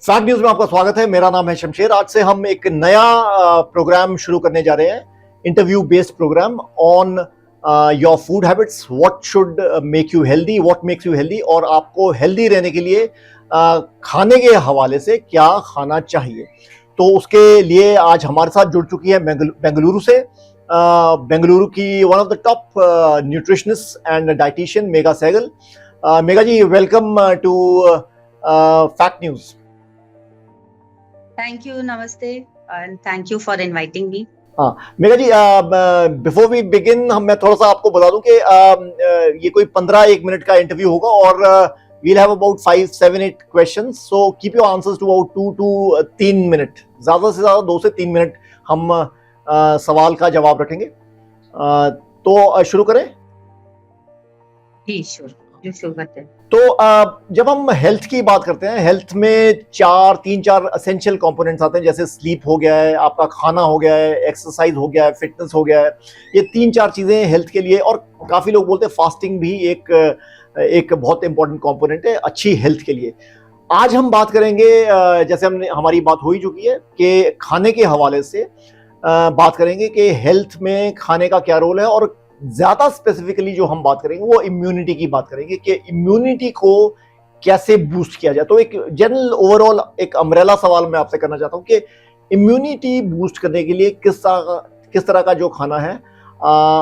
Fact news में आपका स्वागत है। मेरा नाम है शमशेर। आज से हम एक नया प्रोग्राम शुरू करने जा रहे हैं, interview based program on your food habits, what should make you healthy, what makes you healthy, और आपको हेल्दी रहने के लिए खाने के हवाले से क्या खाना चाहिए। तो उसके लिए आज हमारे साथ जुड़ चुकी है बेंगलुरु से बेंगलुरु की one of the top nutritionist and dietitian Megha Sehgal. Megha ji, welcome to Fact News. Thank you, namaste, and thank you for inviting me. हाँ मेघा जी, बिफोर वी बिगिन मैं थोड़ा सा आपको बता दूं कि ये कोई 15-1 मिनट का इंटरव्यू होगा और we'll have about 5-7-8 questions, so keep your answers to about 2 to 3 minute, ज्यादा से ज्यादा 2 से 3 मिनट हम सवाल का जवाब रखेंगे। तो शुरू करें? जी शुरू करते हैं। तो जब हम हेल्थ की बात करते हैं, हेल्थ में 3-4 एसेंशियल कंपोनेंट्स आते हैं, जैसे स्लीप हो गया है, आपका खाना हो गया है, एक्सरसाइज हो गया है, फिटनेस हो गया है। ये 3-4 चीजें हेल्थ के लिए, और काफी लोग बोलते हैं फास्टिंग भी एक बहुत इंपॉर्टेंट कंपोनेंट है अच्छी हेल्थ के लिए। आज हम बात करेंगे, जैसे हमारी बात हो ही चुकी है कि खाने के हवाले से बात करेंगे कि हेल्थ में खाने का क्या रोल है, और ज्यादा स्पेसिफिकली जो हम बात करेंगे वो इम्यूनिटी की बात करेंगे कि इम्यूनिटी को कैसे बूस्ट किया जाए। तो एक जनरल ओवरऑल एक अम्ब्रेला सवाल मैं आपसे करना चाहता हूं कि इम्यूनिटी बूस्ट करने के लिए किस तरह का जो खाना है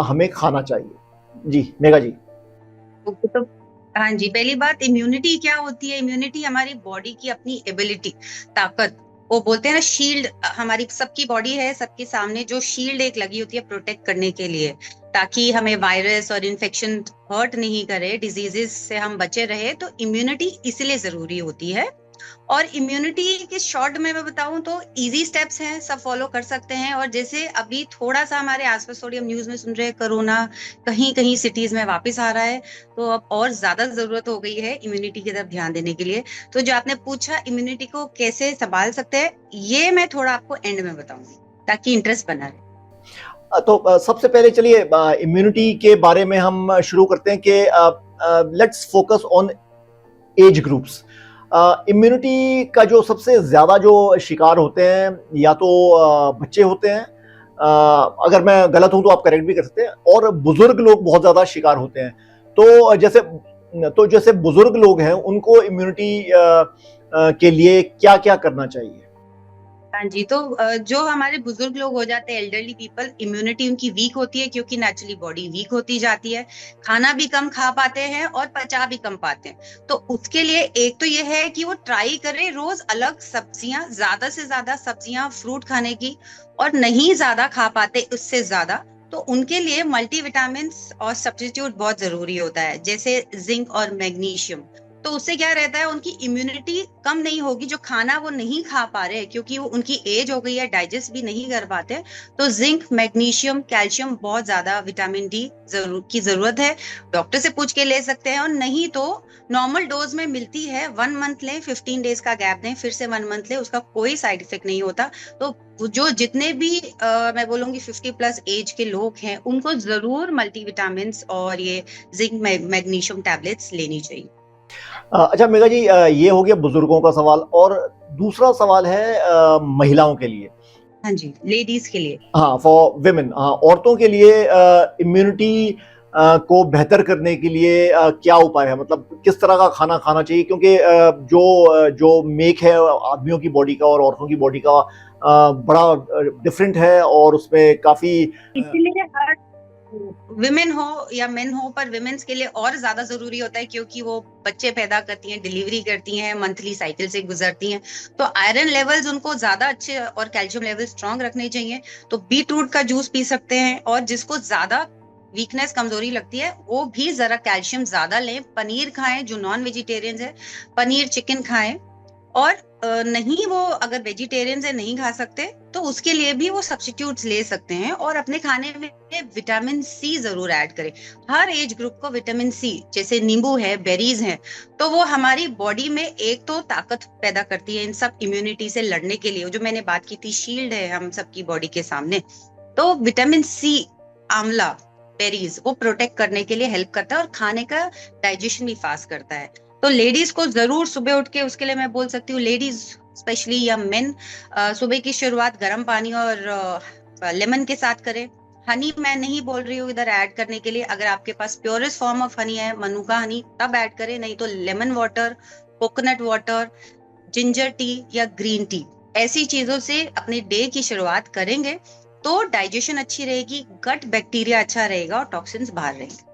हमें खाना चाहिए। जी मेघा जी। तो हाँ जी, पहली बात, इम्यूनिटी क्या होती है? इम्यूनिटी हमारी बॉडी की अपनी एबिलिटी, ताकत, वो बोलते हैं ना शील्ड। हमारी सबकी बॉडी है, सबके सामने जो शील्ड एक लगी होती है प्रोटेक्ट करने के लिए, ताकि हमें वायरस और इन्फेक्शन हर्ट नहीं करे, डिजीजेस से हम बचे रहे। तो इम्यूनिटी इसलिए जरूरी होती है। और इम्यूनिटी के शॉर्ट में मैं बताऊं तो इजी स्टेप्स हैं, सब फॉलो कर सकते हैं। और जैसे अभी थोड़ा सा हमारे आसपास, थोड़ी हम न्यूज में सुन रहे हैं, कोरोना कहीं कहीं सिटीज में वापस आ रहा है, तो अब और ज्यादा जरूरत हो गई है इम्यूनिटी की तरफ ध्यान देने के लिए। तो जो आपने पूछा इम्यूनिटी को कैसे संभाल सकते हैं, ये मैं थोड़ा आपको एंड में बताऊंगी ताकि इंटरेस्ट बना रहे। तो सबसे पहले चलिए इम्यूनिटी के बारे में हम शुरू करते हैं कि let's focus on age groups. Immunity का जो सबसे ज्यादा जो शिकार होते हैं या तो बच्चे होते हैं, अगर मैं गलत हूं तो आप करेक्ट भी कर सकते हैं, और बुजुर्ग लोग बहुत ज्यादा शिकार होते हैं। तो जैसे बुजुर्ग लोग हैं, उनको इम्यूनिटी के लिए क्या क्या करना चाहिए? हाँ जी, तो जो हमारे बुजुर्ग लोग हो जाते हैं, एल्डरली पीपल, इम्यूनिटी उनकी वीक होती है क्योंकि नेचुरली बॉडी वीक होती जाती है, खाना भी कम खा पाते हैं और पचा भी कम पाते हैं। तो उसके लिए एक तो ये है कि वो ट्राई करें रोज अलग सब्जियां, ज्यादा से ज्यादा सब्जियां, फ्रूट खाने की, और नहीं ज्यादा खा पाते उससे ज्यादा, तो उनके लिए मल्टीविटामिन और सब्स्टिट्यूट बहुत जरूरी होता है, जैसे जिंक और मैग्नीशियम। तो उससे क्या रहता है, उनकी इम्यूनिटी कम नहीं होगी। जो खाना वो नहीं खा पा रहे क्योंकि वो उनकी एज हो गई है, डाइजेस्ट भी नहीं कर पाते, तो जिंक, मैग्नीशियम, कैल्शियम, बहुत ज्यादा विटामिन डी की जरूरत है। डॉक्टर से पूछ के ले सकते हैं, और नहीं तो नॉर्मल डोज में मिलती है। 1 मंथ लें, 15 डेज का गैप दें, फिर से 1 मंथ लें, उसका कोई साइड इफेक्ट नहीं होता। तो जो जितने भी मैं बोलूंगी 50+ एज के लोग हैं, उनको जरूर मल्टीविटामिन और ये जिंक मैग्नीशियम टैबलेट्स लेनी चाहिए। अच्छा मेघा जी, ये हो गया बुजुर्गों का सवाल, और दूसरा सवाल है महिलाओं के लिए। हाँ जी, लेडीज के लिए। हाँ, फॉर विमेन, हाँ, औरतों के लिए इम्यूनिटी को बेहतर करने के लिए क्या उपाय है? मतलब किस तरह का खाना खाना चाहिए? क्योंकि जो मेक है आदमियों की बॉडी का और औरतों की बॉडी का बड़ा डिफरेंट है, और उसमें काफी इसीलिए हर विमेन हो या मेन हो, पर विमेन्स के लिए और ज्यादा जरूरी होता है क्योंकि वो बच्चे पैदा करती हैं, डिलीवरी करती हैं, मंथली साइकिल से गुजरती हैं। तो आयरन लेवल्स उनको ज्यादा अच्छे और कैल्शियम लेवल स्ट्रांग रखने चाहिए। तो बीट रूट का जूस पी सकते हैं, और जिसको ज्यादा वीकनेस, कमजोरी लगती है, वो भी जरा कैल्शियम ज्यादा लें। पनीर खाएं, जो नॉन वेजिटेरियन है, पनीर चिकन खाएं। और नहीं, वो अगर वेजिटेरियन से नहीं खा सकते तो उसके लिए भी वो सब्स्टिट्यूट्स ले सकते हैं, और अपने खाने में विटामिन सी जरूर ऐड करें। हर एज ग्रुप को विटामिन सी, जैसे नींबू है, बेरीज हैं, तो वो हमारी बॉडी में एक तो ताकत पैदा करती है इन सब इम्यूनिटी से लड़ने के लिए। जो मैंने बात की थी, शील्ड है हम सबकी बॉडी के सामने। तो विटामिन सी, आंवला, बेरीज, वो प्रोटेक्ट करने के लिए हेल्प करता है, और खाने का डाइजेशन भी फास्ट करता है। तो लेडीज को जरूर सुबह उठ के, उसके लिए मैं बोल सकती हूँ, लेडीज स्पेशली या मेन सुबह की शुरुआत गर्म पानी और लेमन के साथ करें। हनी मैं नहीं बोल रही हूँ इधर ऐड करने के लिए, अगर आपके पास प्योरेस्ट फॉर्म ऑफ हनी है, मनुका हनी, तब ऐड करें, नहीं तो lemon water, coconut water, ginger tea या ग्रीन टी, ऐसी चीजों से अपने डे की शुरुआत करेंगे तो डाइजेशन अच्छी रहेगी, गट बैक्टीरिया अच्छा रहेगा और टॉक्सिन्स बाहर रहेंगे।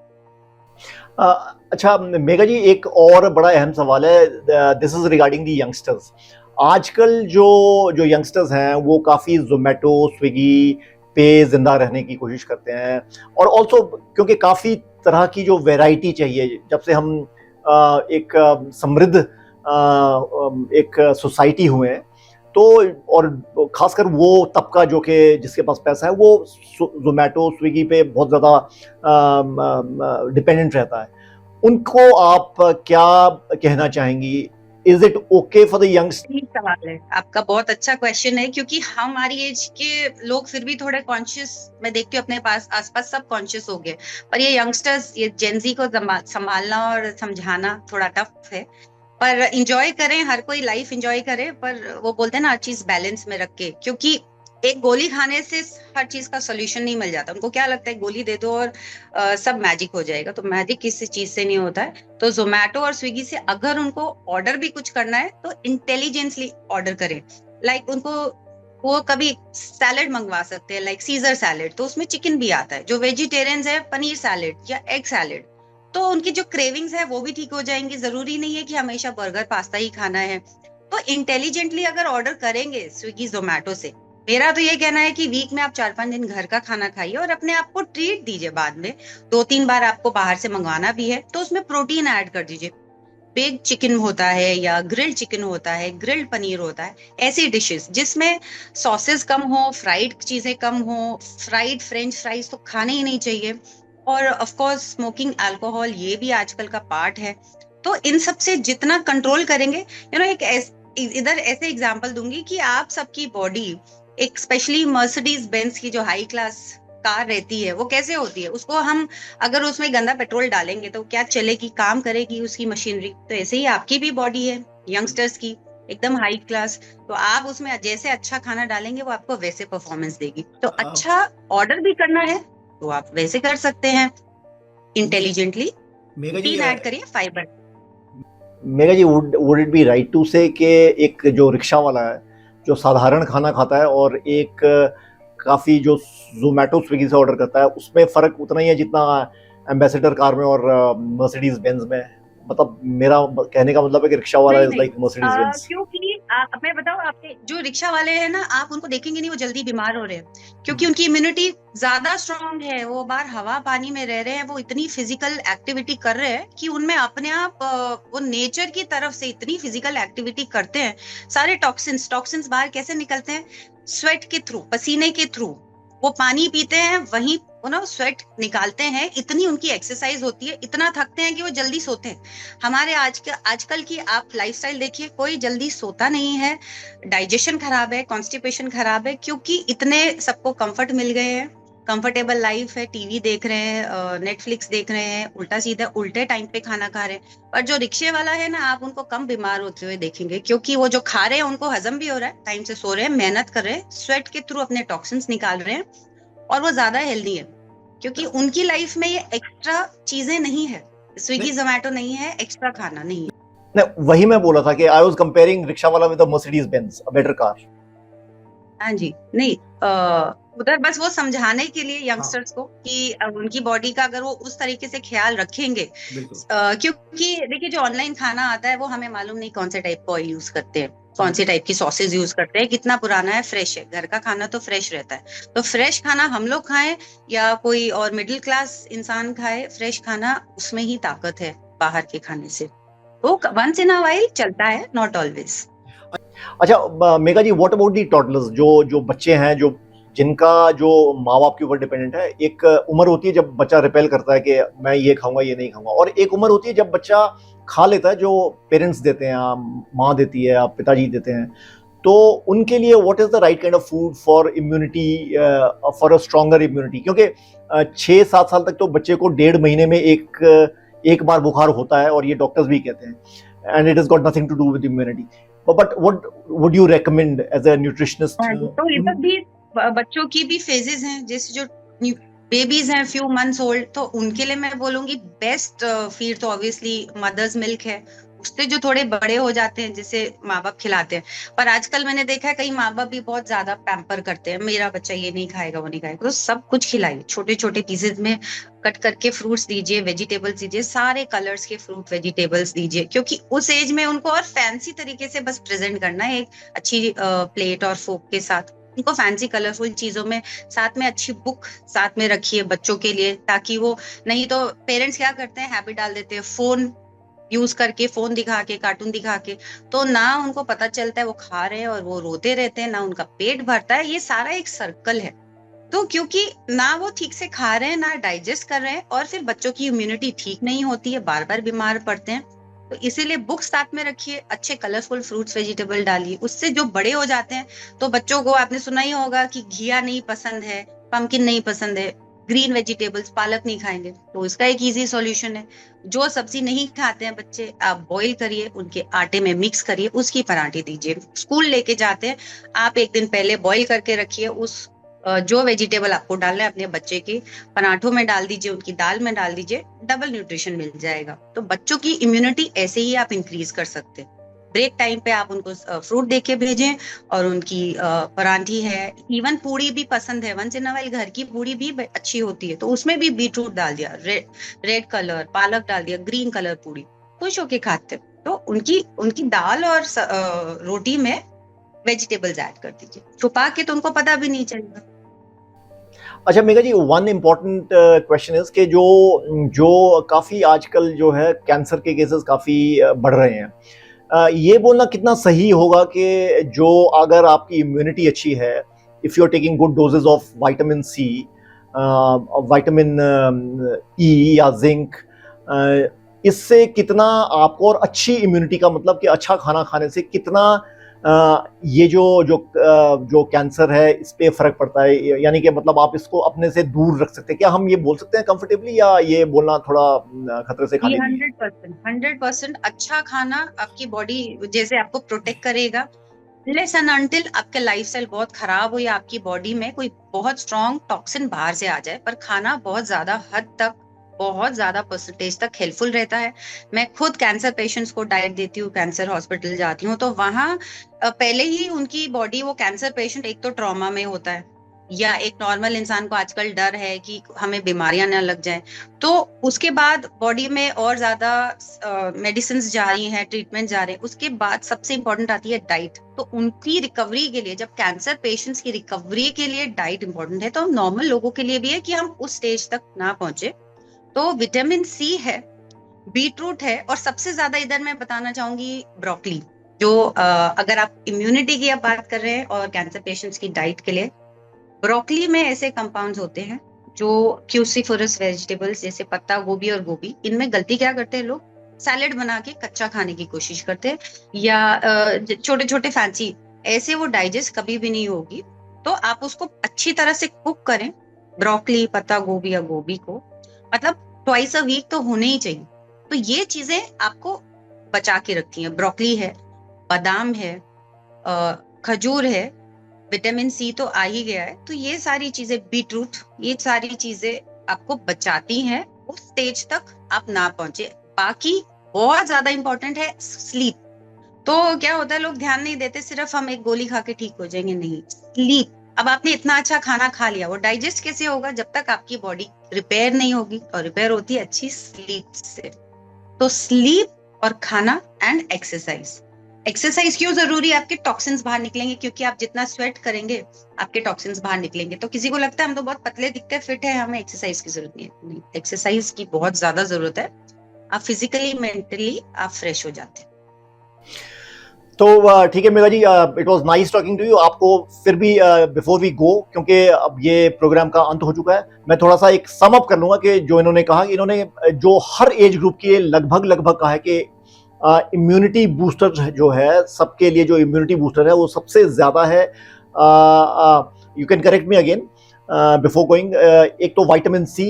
अच्छा मेघा जी, एक और बड़ा अहम सवाल है, this is regarding the youngsters. आजकल जो जो यंगस्टर्स हैं वो काफ़ी जोमेटो स्विगी पे जिंदा रहने की कोशिश करते हैं, और ऑल्सो क्योंकि काफ़ी तरह की जो वैरायटी चाहिए, जब से हम एक समृद्ध एक सोसाइटी हुए हैं, तो और खासकर वो तबका जो कि जिसके पास पैसा है वो जोमेटो स्विगी पे बहुत ज़्यादा डिपेंडेंट रहता है, उनको आप क्या कहना चाहेंगी? Is it okay for the youngster? ठीक सवाल है आपका, बहुत अच्छा क्वेश्चन है, क्योंकि हमारी एज के लोग फिर भी थोड़े कॉन्शियस, मैं देखती हूँ अपने पास आसपास सब कॉन्शियस हो गए, पर ये यंगस्टर्स, ये जेनजी को संभालना और समझाना थोड़ा टफ है। पर इंजॉय करें, हर कोई लाइफ इंजॉय करे, पर वो बोलते हैं ना हर चीज बैलेंस में रख के, क्योंकि एक गोली खाने से हर चीज का सोल्यूशन नहीं मिल जाता। उनको क्या लगता है गोली दे दो और सब मैजिक हो जाएगा, तो मैजिक किसी चीज से नहीं होता है। तो जोमेटो और स्विगी से अगर उनको ऑर्डर भी कुछ करना है तो इंटेलिजेंटली ऑर्डर करें। लाइक उनको वो कभी सैलेड मंगवा सकते हैं, लाइक सीजर सैलेड, तो उसमें चिकन भी आता है। जो वेजिटेरियंस है, पनीर सैलेड या एग सैलेड, तो उनकी जो क्रेविंग्स है वो भी ठीक हो जाएंगी। जरूरी नहीं है कि हमेशा बर्गर पास्ता ही खाना है। तो इंटेलिजेंटली अगर ऑर्डर करेंगे स्विगी जोमेटो से, मेरा तो ये कहना है कि वीक में आप 4-5 दिन घर का खाना खाइए और अपने आप को ट्रीट दीजिए। बाद में 2-3 बार आपको बाहर से मंगवाना भी है तो उसमें प्रोटीन ऐड कर दीजिए। बेक चिकन होता है या ग्रिल्ड चिकन होता है, ग्रिल्ड पनीर होता है, ऐसी डिशेस जिसमें सॉसेस कम हो, फ्राइड चीजें कम हो। फ्राइड फ्रेंच फ्राइज तो खाने ही नहीं चाहिए। और ऑफ कोर्स स्मोकिंग, अल्कोहल, ये भी आजकल का पार्ट है। तो इन सब से जितना कंट्रोल करेंगे, एक इधर ऐसे एग्जांपल दूंगी कि आप सबकी बॉडी, एक स्पेशली मर्सिडीज बेंज की जो हाई क्लास कार रहती है, वो कैसे होती है, उसको हम अगर उसमें गंदा पेट्रोल डालेंगे तो क्या चलेगी, काम करेगी उसकी मशीनरी? तो ऐसे ही आपकी भी बॉडी है यंगस्टर्स की, एकदम हाई क्लास, तो आप उसमें जैसे अच्छा खाना डालेंगे वो आपको वैसे परफॉर्मेंस देगी। तो अच्छा ऑर्डर भी करना है तो आप वैसे कर सकते हैं, इंटेलिजेंटली। प्रोटीन ऐड करिए, fibre. Megha ji, would it be right to say कि एक जो रिक्शा वाला है जो साधारण खाना खाता है और एक काफ़ी जो जोमेटो स्विगी से ऑर्डर करता है, उसमें फ़र्क उतना ही है जितना एम्बेसडर कार में और मर्सिडीज बेंज में? मतलब मेरा कहने का मतलब है कि रिक्शा वाला इज लाइक मर्सिडीज बेंज। क्योंकि मैं बताऊं, आपके जो रिक्शा वाले हैं ना, आप उनको देखेंगे नहीं वो जल्दी बीमार हो रहे हैं, क्योंकि उनकी इम्यूनिटी ज्यादा स्ट्रांग है। वो बाहर हवा पानी में रह रहे हैं, वो इतनी फिजिकल एक्टिविटी कर रहे हैं कि उनमें अपने आप वो नेचर की तरफ से इतनी फिजिकल एक्टिविटी करते हैं। सारे टॉक्सिन्स बाहर कैसे निकलते हैं? स्वेट के थ्रू, पसीने के थ्रू। वो पानी पीते हैं, वहीं स्वेट निकालते हैं। इतनी उनकी एक्सरसाइज होती है, इतना थकते हैं कि वो जल्दी सोते हैं। हमारे आजकल की आप लाइफस्टाइल देखिए, कोई जल्दी सोता नहीं है, डाइजेशन खराब है, कॉन्स्टिपेशन खराब है, क्योंकि इतने सबको कंफर्ट मिल गए हैं, कंफर्टेबल लाइफ है, टीवी देख रहे हैं, नेटफ्लिक्स देख रहे हैं, उल्टा सीधा उल्टे टाइम पे खाना खा रहे हैं। पर जो रिक्शे वाला है ना, आप उनको कम बीमार होते हुए देखेंगे, क्योंकि वो जो खा रहे हैं उनको हजम भी हो रहा है, टाइम से सो रहे हैं, मेहनत कर रहे हैं, स्वेट के थ्रू अपने टॉक्सिन्स निकाल रहे हैं, और वो ज्यादा हेल्दी है, क्योंकि उनकी लाइफ में ये एक्स्ट्रा चीजें नहीं है। स्विगी जोमेटो नहीं है, एक्स्ट्रा खाना नहीं है। नहीं, वही मैं बोला था कि आई वाज कंपेयरिंग रिक्शा वाला with the Mercedes Benz, a better car. हाँ जी, नहीं, उधर बस वो समझाने के लिए यंगस्टर्स को कि उनकी बॉडी का अगर वो उस तरीके से ख्याल रखेंगे, क्योंकि देखिए जो ऑनलाइन खाना आता है वो हमें मालूम नहीं कौन से टाइप का ऑयल यूज करते हैं, कौन से टाइप की सॉसेज यूज करते हैं, कितना पुराना है, फ्रेश है। घर का खाना तो फ्रेश रहता है। तो फ्रेश खाना हम लोग खाएं या कोई और मिडिल क्लास इंसान खाए, फ्रेश खाना, उसमें ही ताकत है बाहर के खाने से। तो वंस इन अ व्हाइल चलता है, नॉट ऑलवेज। अच्छा मेघा जी, व्हाट अबाउट दी टॉडलर्स, जो बच्चे हैं, जो जिनका जो माँ बाप के ऊपर डिपेंडेंट है? एक उम्र होती है जब बच्चा रिपेल करता है कि मैं ये खाऊंगा ये नहीं खाऊंगा, और एक उम्र होती है जब बच्चा खा लेता है, जो पेरेंट्स देते हैं, माँ देती है, आप पिताजी देते हैं। तो उनके लिए what is the right kind of food for immunity, for a stronger immunity? क्योंकि 6-7 साल तक तो बच्चे को 1.5 महीने में एक बार बुखार होता है, और ये डॉक्टर्स भी कहते हैं। and it has got nothing to do with immunity. But what would you recommend as a nutritionist? तो इधर भी बच्चों की भी फेजेस हैं, जैसे जो बेबीज हैं फ्यू मंथ्स ओल्ड, तो उनके लिए मैं बोलूंगी बेस्ट फीड तो ऑब्वियसली मदर्स मिल्क है। उससे जो थोड़े बड़े हो जाते हैं जिसे माँ बाप खिलाते हैं, पर आजकल मैंने देखा है कई माँ बाप भी बहुत ज्यादा पैम्पर करते हैं, मेरा बच्चा ये नहीं खाएगा वो नहीं खाएगा, तो सब कुछ खिलाइए, छोटे छोटे पीसेज में कट करके फ्रूट्स दीजिए, वेजिटेबल्स दीजिए, सारे कलर्स के फ्रूट वेजिटेबल्स दीजिए, क्योंकि उस एज में उनको और फैंसी तरीके से बस प्रेजेंट करना है एक अच्छी प्लेट और फोक के साथ, उनको फैंसी कलरफुल चीजों में, साथ में अच्छी बुक साथ में रखिए बच्चों के लिए, ताकि वो, नहीं तो पेरेंट्स क्या करते हैं हैबिट डाल देते हैं फोन यूज करके, फोन दिखा के, कार्टून दिखा के, तो ना उनको पता चलता है वो खा रहे हैं और वो रोते रहते हैं, ना उनका पेट भरता है, ये सारा एक सर्कल है। तो क्योंकि ना वो ठीक से खा रहे हैं ना डाइजेस्ट कर रहे हैं, और फिर बच्चों की इम्यूनिटी ठीक नहीं होती है, बार बार बीमार पड़ते हैं, तो इसीलिए बुक साथ में रखिए, अच्छे कलरफुल फ्रूट्स वेजिटेबल डालिए, उससे जो बड़े हो जाते हैं तो बच्चों को आपने सुना ही होगा कि घिया नहीं पसंद है, पम्पकिन नहीं पसंद है, ग्रीन वेजिटेबल्स पालक नहीं खाएंगे, तो इसका एक इजी सॉल्यूशन है, जो सब्जी नहीं खाते हैं बच्चे आप बॉईल करिए, उनके आटे में मिक्स करिए, उसकी पराठे दीजिए। स्कूल लेके जाते हैं आप, एक दिन पहले बॉईल करके रखिए, उस जो वेजिटेबल आपको डालना है अपने बच्चे के पराठों में डाल दीजिए, उनकी दाल में डाल दीजिए, डबल न्यूट्रिशन मिल जाएगा। तो बच्चों की इम्यूनिटी ऐसे ही आप इंक्रीज कर सकते हैं। ब्रेक टाइम पे आप उनको फ्रूट दे के भेजें, और उनकी परांठी है, इवन पूड़ी भी पसंद है, वंस इन अ व्हाइल घर की पूड़ी भी अच्छी होती है, तो उसमें भी बीटरूट डाल दिया, रेड कलर पालक डाल दिया, ग्रीन कलर पूड़ी, खुश होके खाते। तो उनकी दाल और रोटी में वेजिटेबल्स ऐड कर दीजिए, छुपा के, तो उनको पता भी नहीं चलेगा। अच्छा मेघा जी, वन इम्पॉर्टेंट क्वेश्चन इज कि जो काफ़ी आजकल जो है कैंसर के केसेस काफ़ी बढ़ रहे हैं, ये बोलना कितना सही होगा कि जो अगर आपकी इम्यूनिटी अच्छी है, if you are taking good doses of vitamin C, vitamin E या जिंक, इससे कितना आपको, और अच्छी इम्यूनिटी का मतलब कि अच्छा खाना खाने से कितना ये जो कैंसर है इस पे फर्क पड़ता है, यानी कि मतलब आप इसको अपने से दूर रख सकते हैं, क्या हम ये बोल सकते हैं कंफर्टेबली, या ये बोलना थोड़ा खतरे से खाली? 100% अच्छा खाना आपकी बॉडी जैसे आपको प्रोटेक्ट करेगा, लेस एंड अनटिल आपका लाइफस्टाइल बहुत खराब हो या आपकी बॉडी में कोई बहुत स्ट्रॉन्ग टॉक्सिन बाहर से आ जाए, पर खाना बहुत ज्यादा हद तक, बहुत ज्यादा परसेंटेज तक हेल्पफुल रहता है। मैं खुद कैंसर पेशेंट्स को डाइट देती हूँ, कैंसर हॉस्पिटल जाती हूँ, तो वहां पहले ही उनकी बॉडी, वो कैंसर पेशेंट एक तो ट्रॉमा में होता है, या एक नॉर्मल इंसान को आजकल डर है कि हमें बीमारियां ना लग जाएं, तो उसके बाद बॉडी में और ज्यादा मेडिसिन जा रही हैं, ट्रीटमेंट जा रहे हैं, उसके बाद सबसे इंपॉर्टेंट आती है डाइट। तो उनकी रिकवरी के लिए, जब कैंसर पेशेंट्स की रिकवरी के लिए डाइट इंपॉर्टेंट है, तो नॉर्मल लोगों के लिए भी है कि हम उस स्टेज तक ना पहुंचे। तो विटामिन सी है, बीटरूट है, और सबसे ज्यादा इधर मैं बताना चाहूंगी ब्रोकली, जो अगर आप इम्यूनिटी की बात कर रहे हैं और कैंसर पेशेंट्स की डाइट के लिए, ब्रोकली में ऐसे कंपाउंड्स होते हैं जो क्रूसीफरस वेजिटेबल्स जैसे पत्ता गोभी और गोभी, इनमें गलती क्या करते हैं लोग, सैलेड बना के कच्चा खाने की कोशिश करते हैं, या छोटे छोटे फैंसी, ऐसे वो डाइजेस्ट कभी भी नहीं होगी। तो आप उसको अच्छी तरह से कुक करें, ब्रोकली, पत्ता गोभी या गोभी को, मतलब ट्वाइस अ वीक तो होने ही चाहिए। तो ये चीजें आपको बचा के रखती हैं। ब्रोकली है, बादाम है, खजूर है, विटामिन सी तो आ ही गया है, तो ये सारी चीजें, बीटरूट, ये सारी चीजें आपको बचाती हैं उस स्टेज तक आप ना पहुंचे। बाकी बहुत ज्यादा इंपॉर्टेंट है स्लीप। तो क्या होता है, लोग ध्यान नहीं देते, सिर्फ हम एक गोली खा के ठीक हो जाएंगे, नहीं, स्लीप। अब आपने इतना अच्छा खाना खा लिया, वो डाइजेस्ट कैसे होगा जब तक आपकी बॉडी रिपेयर नहीं होगी, और रिपेयर होती है अच्छी स्लीप से। तो स्लीप और खाना एंड एक्सरसाइज। एक्सरसाइज क्यों जरूरी है, आपके टॉक्सिन्स बाहर निकलेंगे, क्योंकि आप जितना स्वेट करेंगे आपके टॉक्सिन्स बाहर निकलेंगे। तो किसी को लगता है हम तो बहुत पतले दिखते हैं, फिट है, हमें एक्सरसाइज की जरूरत नहीं, एक्सरसाइज की बहुत ज्यादा जरूरत है। आप फिजिकली मेंटली आप फ्रेश हो जाते हैं। तो ठीक है Megha ji, it was nice talking to you. आपको फिर भी बिफोर वी गो, क्योंकि अब ये प्रोग्राम का अंत हो चुका है, मैं थोड़ा सा एक सम अप कर लूंगा कि जो इन्होंने कहा, इन्होंने जो हर एज ग्रुप के लगभग कहा है कि इम्यूनिटी बूस्टर जो है, सबके लिए जो इम्यूनिटी बूस्टर है वो सबसे ज़्यादा है, you can correct me again before going, एक तो विटामिन सी,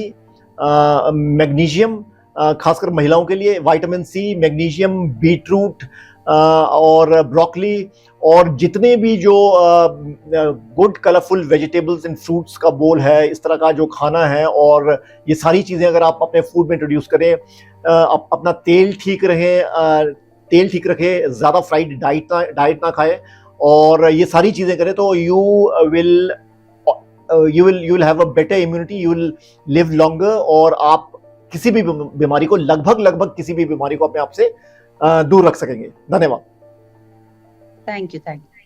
मैग्नीशियम, खासकर महिलाओं के लिए विटामिन सी, मैग्नीशियम, बीटरूट और ब्रोकली और जितने भी जो good colourful vegetables and fruits का बोल है, इस तरह का जो खाना है, और ये सारी चीज़ें अगर आप अपने फूड में इंट्रोड्यूस करें, अपना तेल ठीक रखें, ज़्यादा फ्राइड डाइट ना खाएं, और ये सारी चीज़ें करें तो you will have a better immunity, you will live longer, और आप किसी भी बीमारी को लगभग किसी भी बीमारी को अपने आप से दूर रख सकेंगे। धन्यवाद। Thank you.